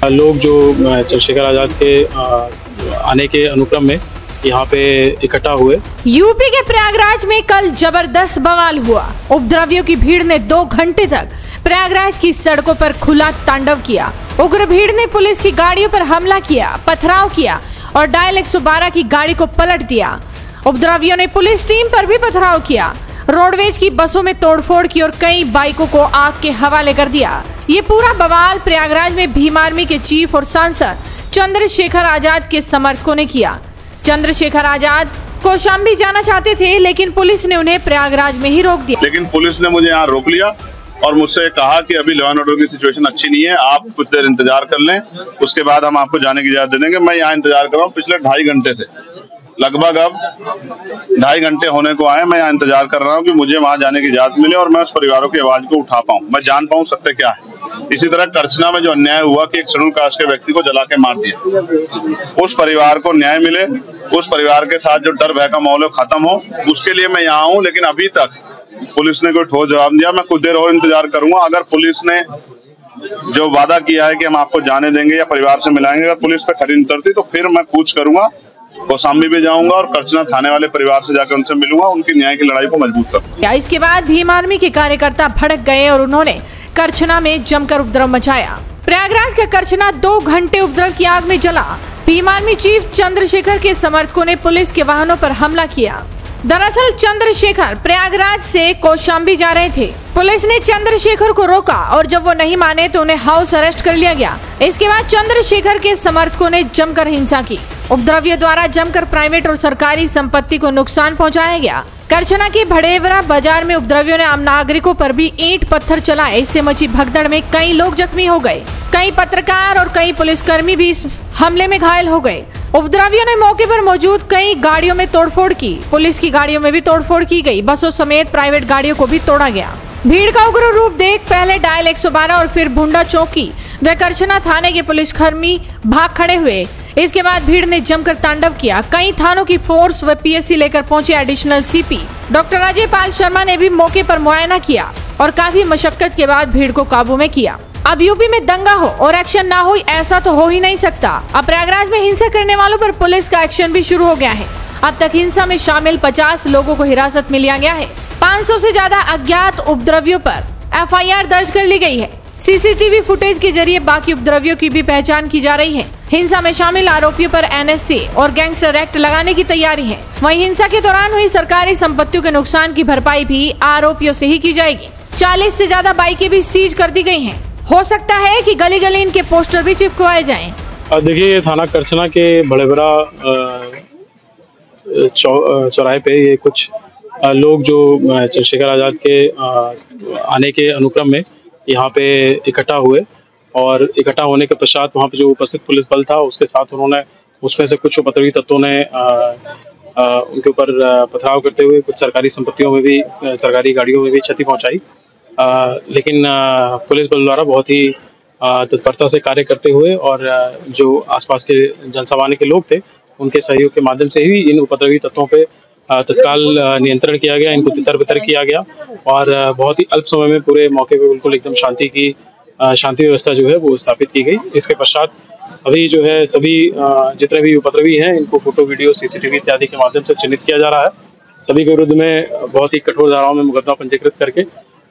लोग जो चंद्रशेखर आजाद के आने के अनुक्रम में यहाँ पे इकट्ठा हुए। यूपी के प्रयागराज में कल जबरदस्त बवाल हुआ। उपद्रवियों की भीड़ ने 2 घंटे तक प्रयागराज की सड़कों पर खुला तांडव किया। उग्र भीड़ ने पुलिस की गाड़ियों पर हमला किया, पथराव किया और डायल 112 की गाड़ी को पलट दिया। उपद्रवियों ने पुलिस टीम पर भी पथराव किया, रोडवेज की बसों में तोड़फोड़ की और कई बाइकों को आग के हवाले कर दिया। ये पूरा बवाल प्रयागराज में भीम आर्मी के चीफ और सांसद चंद्रशेखर आजाद के समर्थकों ने किया। चंद्रशेखर आजाद कौशाम्बी जाना चाहते थे, लेकिन पुलिस ने उन्हें प्रयागराज में ही रोक दिया। लेकिन पुलिस ने मुझे यहाँ रोक लिया और मुझसे कहा कि अभी लॉ एंड ऑर्डर की सिचुएशन अच्छी नहीं है, आप कुछ देर इंतजार कर लें, उसके बाद हम आपको जाने की इजाजत दे देंगे। मैं यहाँ इंतजार कर रहा हूँ पिछले 2.5 घंटे से, लगभग अब 2.5 घंटे होने को आए। मैं यहाँ इंतजार कर रहा हूँ कि मुझे वहाँ जाने की इजाजत मिले और मैं उस परिवारों की आवाज को उठा पाऊँ, मैं जान पाऊँ सत्य क्या है। इसी तरह करछना में जो अन्याय हुआ कि एक शेड्यूल कास्ट के व्यक्ति को जला के मार दिया, उस परिवार को न्याय मिले, उस परिवार के साथ जो डर भय का माहौल खत्म हो, उसके लिए मैं यहाँ हूँ। लेकिन अभी तक पुलिस ने कोई ठोस जवाब दिया। मैं कुछ देर और इंतजार करूंगा। अगर पुलिस ने जो वादा किया है कि हम आपको जाने देंगे या परिवार से मिलाएंगे, अगर पुलिस पे खरी उतरती तो फिर मैं पूछ करूंगा, कौशाम्बी भी जाऊंगा और करछना थाने वाले परिवार से जाकर उनसे मिलूंगा, उनकी न्याय की लड़ाई को मजबूत करूंगा। इसके बाद भीम आर्मी के कार्यकर्ता भड़क गए और उन्होंने करछना में जमकर उपद्रव मचाया। प्रयागराज का करछना 2 घंटे उपद्रव की आग में जला। भीम आर्मी चीफ चंद्रशेखर के समर्थकों ने पुलिस के वाहनों पर हमला किया। दरअसल चंद्रशेखर प्रयागराज से कौशाम्बी जा रहे थे। पुलिस ने चंद्रशेखर को रोका और जब वो नहीं माने तो उन्हें हाउस अरेस्ट कर लिया गया। इसके बाद चंद्रशेखर के समर्थकों ने जमकर हिंसा की। उपद्रवियों द्वारा जमकर प्राइवेट और सरकारी संपत्ति को नुकसान पहुंचाया गया। करछना के भड़ेवरा बाजार में उपद्रवियों ने आम नागरिकों पर भी ईंट पत्थर चलाए। इससे मची भगदड़ में कई लोग जख्मी हो गए। कई पत्रकार और कई पुलिसकर्मी भी इस हमले में घायल हो गए। उपद्रवियों ने मौके पर मौजूद कई गाड़ियों में तोड़फोड़ की। पुलिस की गाड़ियों में भी तोड़फोड़ की गई। बसों समेत प्राइवेट गाड़ियों को भी तोड़ा गया। भीड़ का उग्र रूप देख पहले डायल 112 और फिर भुंडा चौकी व करछना थाने के पुलिसकर्मी भाग खड़े हुए। इसके बाद भीड़ ने जमकर तांडव किया। कई थानों की फोर्स व पीएससी लेकर पहुंचे additional CP doctor Ajay Pal Sharma ने भी मौके पर मुआयना किया और काफी मशक्कत के बाद भीड़ को काबू में किया। अब यूपी में दंगा हो और एक्शन ना हो, ऐसा तो हो ही नहीं सकता। अब प्रयागराज में हिंसा करने वालों पर पुलिस का एक्शन भी शुरू हो गया है। अब तक हिंसा में शामिल 50 लोगों को हिरासत में लिया गया है। 500 से ज्यादा अज्ञात उपद्रवियों पर एफआईआर दर्ज कर ली गई है। सीसीटीवी फुटेज के जरिए बाकी उपद्रवियों की भी पहचान की जा रही है। हिंसा में शामिल आरोपियों पर एनएसए और गैंगस्टर एक्ट लगाने की तैयारी है। वहीं हिंसा के दौरान हुई सरकारी संपत्तियों के नुकसान की भरपाई भी आरोपियों से ही की जाएगी। 40 से ज्यादा बाइकें भी सीज कर दी गई हैं। हो सकता है कि गली गली इनके पोस्टर भी चिपकवाए जाएं। देखिए, ये थाना करछना के भड़ेवरा चौराहे पे ये कुछ लोग जो चंद्रशेखर आजाद के आने के अनुक्रम में यहाँ पे इकट्ठा हुए और इकट्ठा होने के पश्चात वहाँ पे जो उपस्थित पुलिस बल था उसके साथ उन्होंने उसमें से कुछ उपद्रवी तत्वों ने उनके ऊपर पथराव करते हुए कुछ सरकारी संपत्तियों में भी, सरकारी गाड़ियों में भी क्षति पहुँचाई। लेकिन पुलिस बल द्वारा बहुत ही तत्परता से कार्य करते हुए और जो आसपास के जनसामान्य के लोग थे उनके सहयोग के माध्यम से ही इन उपद्रवी तत्वों पे तत्काल नियंत्रण किया गया, इनको तितर बितर किया गया और बहुत ही अल्प समय में पूरे मौके पे बिल्कुल एकदम शांति व्यवस्था जो है वो स्थापित की गई। इसके पश्चात अभी जो है सभी जितने भी उपद्रवी हैं इनको फोटो, वीडियो, सीसीटीवी इत्यादि के माध्यम से चिन्हित किया जा रहा है। सभी के विरुद्ध में बहुत ही कठोर धाराओं में मुकदमा पंजीकृत करके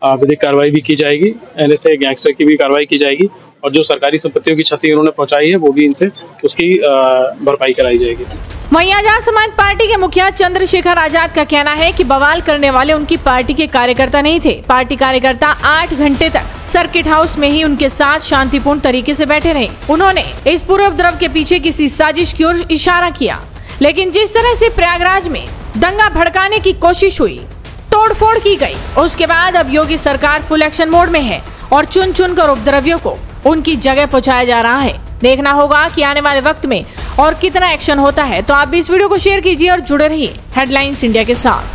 विधिक कार्रवाई भी की जाएगी। एनएसए, गैंगस्टर की भी कार्रवाई की जाएगी और जो सरकारी संपत्तियों की क्षति उन्होंने पहुंचाई है वो भी इनसे उसकी भरपाई कराई जाएगी। वहीं आजाद समाज पार्टी के मुखिया चंद्रशेखर आजाद का कहना है कि बवाल करने वाले उनकी पार्टी के कार्यकर्ता नहीं थे। पार्टी कार्यकर्ता 8 घंटे तक सर्किट हाउस में ही उनके साथ शांतिपूर्ण तरीके से बैठे रहे। उन्होंने इस पूरे उपद्रव के पीछे किसी साजिश की ओर इशारा किया, लेकिन जिस तरह से प्रयागराज में दंगा भड़काने की कोशिश हुई, तोड़फोड़ की गई, उसके बाद अब योगी सरकार फुल एक्शन मोड में है और चुन चुन कर उपद्रवियों को उनकी जगह पहुंचाया जा रहा है। देखना होगा कि आने वाले वक्त में और कितना एक्शन होता है। तो आप भी इस वीडियो को शेयर कीजिए और जुड़े रहिए हेडलाइंस इंडिया के साथ।